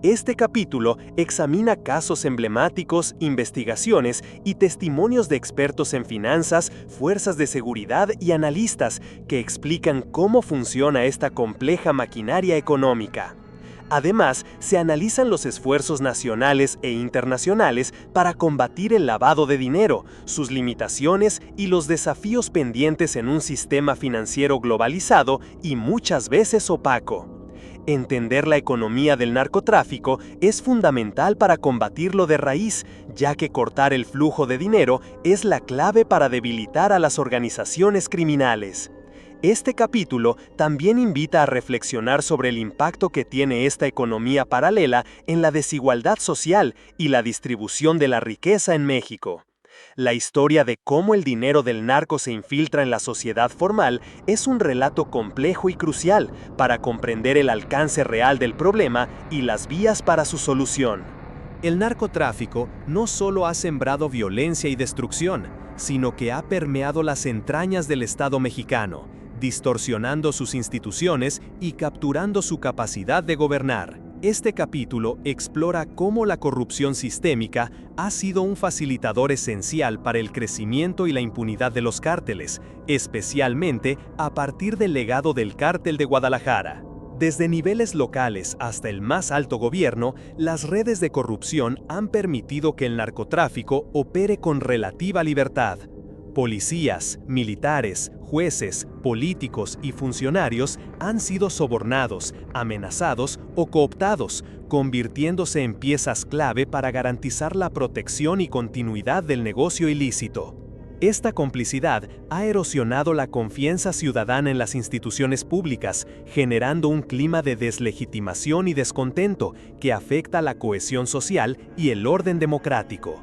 Este capítulo examina casos emblemáticos, investigaciones y testimonios de expertos en finanzas, fuerzas de seguridad y analistas que explican cómo funciona esta compleja maquinaria económica. Además, se analizan los esfuerzos nacionales e internacionales para combatir el lavado de dinero, sus limitaciones y los desafíos pendientes en un sistema financiero globalizado y muchas veces opaco. Entender la economía del narcotráfico es fundamental para combatirlo de raíz, ya que cortar el flujo de dinero es la clave para debilitar a las organizaciones criminales. Este capítulo también invita a reflexionar sobre el impacto que tiene esta economía paralela en la desigualdad social y la distribución de la riqueza en México. La historia de cómo el dinero del narco se infiltra en la sociedad formal es un relato complejo y crucial para comprender el alcance real del problema y las vías para su solución. El narcotráfico no solo ha sembrado violencia y destrucción, sino que ha permeado las entrañas del Estado mexicano, distorsionando sus instituciones y capturando su capacidad de gobernar. Este capítulo explora cómo la corrupción sistémica ha sido un facilitador esencial para el crecimiento y la impunidad de los cárteles, especialmente a partir del legado del Cártel de Guadalajara. Desde niveles locales hasta el más alto gobierno, las redes de corrupción han permitido que el narcotráfico opere con relativa libertad. Policías, militares, jueces, políticos y funcionarios han sido sobornados, amenazados o cooptados, convirtiéndose en piezas clave para garantizar la protección y continuidad del negocio ilícito. Esta complicidad ha erosionado la confianza ciudadana en las instituciones públicas, generando un clima de deslegitimación y descontento que afecta la cohesión social y el orden democrático.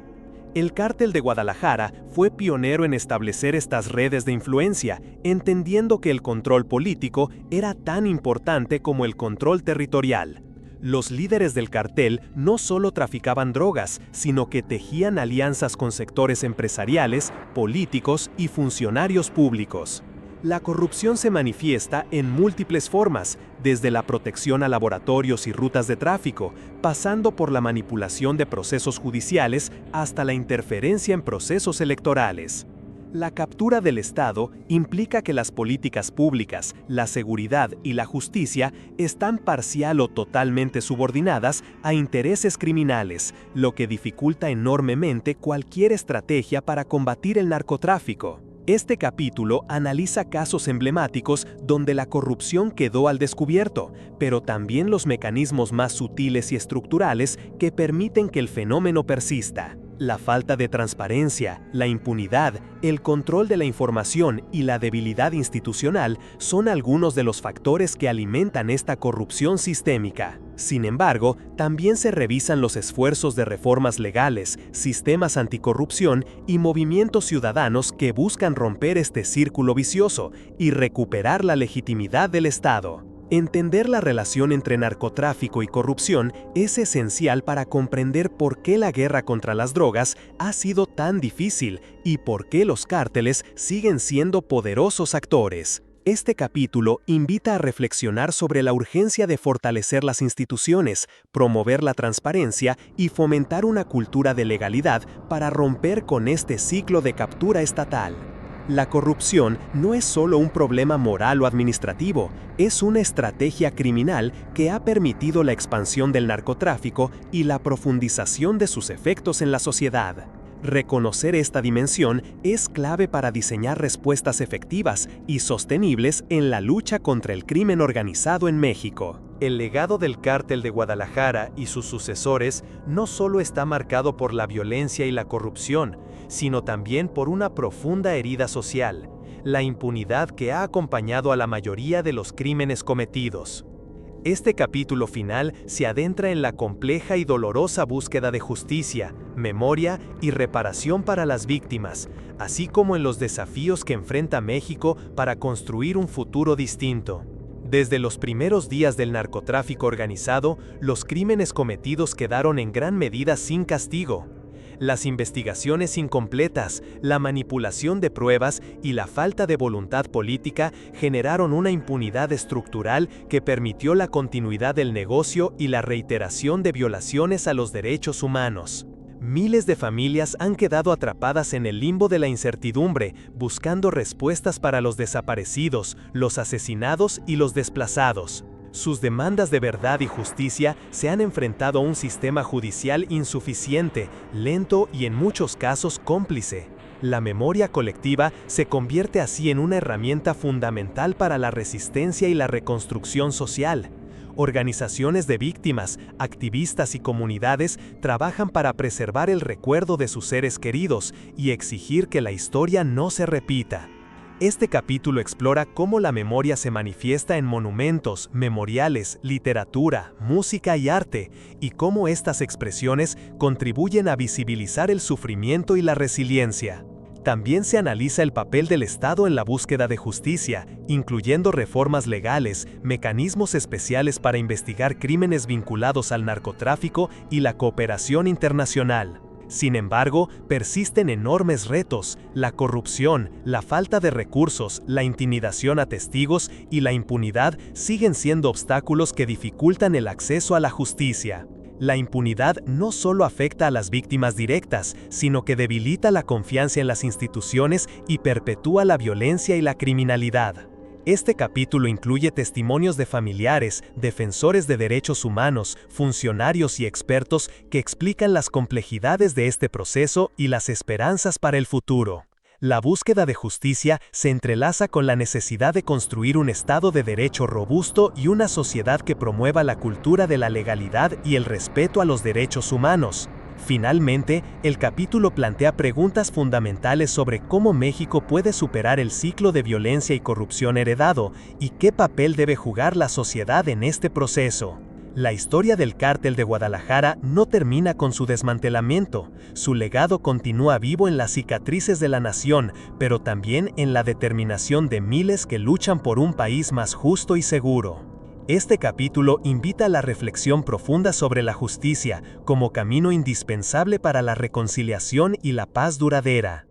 El Cártel de Guadalajara fue pionero en establecer estas redes de influencia, entendiendo que el control político era tan importante como el control territorial. Los líderes del cartel no solo traficaban drogas, sino que tejían alianzas con sectores empresariales, políticos y funcionarios públicos. La corrupción se manifiesta en múltiples formas, desde la protección a laboratorios y rutas de tráfico, pasando por la manipulación de procesos judiciales hasta la interferencia en procesos electorales. La captura del Estado implica que las políticas públicas, la seguridad y la justicia están parcial o totalmente subordinadas a intereses criminales, lo que dificulta enormemente cualquier estrategia para combatir el narcotráfico. Este capítulo analiza casos emblemáticos donde la corrupción quedó al descubierto, pero también los mecanismos más sutiles y estructurales que permiten que el fenómeno persista. La falta de transparencia, la impunidad, el control de la información y la debilidad institucional son algunos de los factores que alimentan esta corrupción sistémica. Sin embargo, también se revisan los esfuerzos de reformas legales, sistemas anticorrupción y movimientos ciudadanos que buscan romper este círculo vicioso y recuperar la legitimidad del Estado. Entender la relación entre narcotráfico y corrupción es esencial para comprender por qué la guerra contra las drogas ha sido tan difícil y por qué los cárteles siguen siendo poderosos actores. Este capítulo invita a reflexionar sobre la urgencia de fortalecer las instituciones, promover la transparencia y fomentar una cultura de legalidad para romper con este ciclo de captura estatal. La corrupción no es solo un problema moral o administrativo, es una estrategia criminal que ha permitido la expansión del narcotráfico y la profundización de sus efectos en la sociedad. Reconocer esta dimensión es clave para diseñar respuestas efectivas y sostenibles en la lucha contra el crimen organizado en México. El legado del Cártel de Guadalajara y sus sucesores no solo está marcado por la violencia y la corrupción, sino también por una profunda herida social, la impunidad que ha acompañado a la mayoría de los crímenes cometidos. Este capítulo final se adentra en la compleja y dolorosa búsqueda de justicia, memoria y reparación para las víctimas, así como en los desafíos que enfrenta México para construir un futuro distinto. Desde los primeros días del narcotráfico organizado, los crímenes cometidos quedaron en gran medida sin castigo. Las investigaciones incompletas, la manipulación de pruebas y la falta de voluntad política generaron una impunidad estructural que permitió la continuidad del negocio y la reiteración de violaciones a los derechos humanos. Miles de familias han quedado atrapadas en el limbo de la incertidumbre, buscando respuestas para los desaparecidos, los asesinados y los desplazados. Sus demandas de verdad y justicia se han enfrentado a un sistema judicial insuficiente, lento y en muchos casos cómplice. La memoria colectiva se convierte así en una herramienta fundamental para la resistencia y la reconstrucción social. Organizaciones de víctimas, activistas y comunidades trabajan para preservar el recuerdo de sus seres queridos y exigir que la historia no se repita. Este capítulo explora cómo la memoria se manifiesta en monumentos, memoriales, literatura, música y arte, y cómo estas expresiones contribuyen a visibilizar el sufrimiento y la resiliencia. También se analiza el papel del Estado en la búsqueda de justicia, incluyendo reformas legales, mecanismos especiales para investigar crímenes vinculados al narcotráfico y la cooperación internacional. Sin embargo, persisten enormes retos: la corrupción, la falta de recursos, la intimidación a testigos y la impunidad siguen siendo obstáculos que dificultan el acceso a la justicia. La impunidad no solo afecta a las víctimas directas, sino que debilita la confianza en las instituciones y perpetúa la violencia y la criminalidad. Este capítulo incluye testimonios de familiares, defensores de derechos humanos, funcionarios y expertos que explican las complejidades de este proceso y las esperanzas para el futuro. La búsqueda de justicia se entrelaza con la necesidad de construir un Estado de Derecho robusto y una sociedad que promueva la cultura de la legalidad y el respeto a los derechos humanos. Finalmente, el capítulo plantea preguntas fundamentales sobre cómo México puede superar el ciclo de violencia y corrupción heredado y qué papel debe jugar la sociedad en este proceso. La historia del Cártel de Guadalajara no termina con su desmantelamiento. Su legado continúa vivo en las cicatrices de la nación, pero también en la determinación de miles que luchan por un país más justo y seguro. Este capítulo invita a la reflexión profunda sobre la justicia como camino indispensable para la reconciliación y la paz duradera.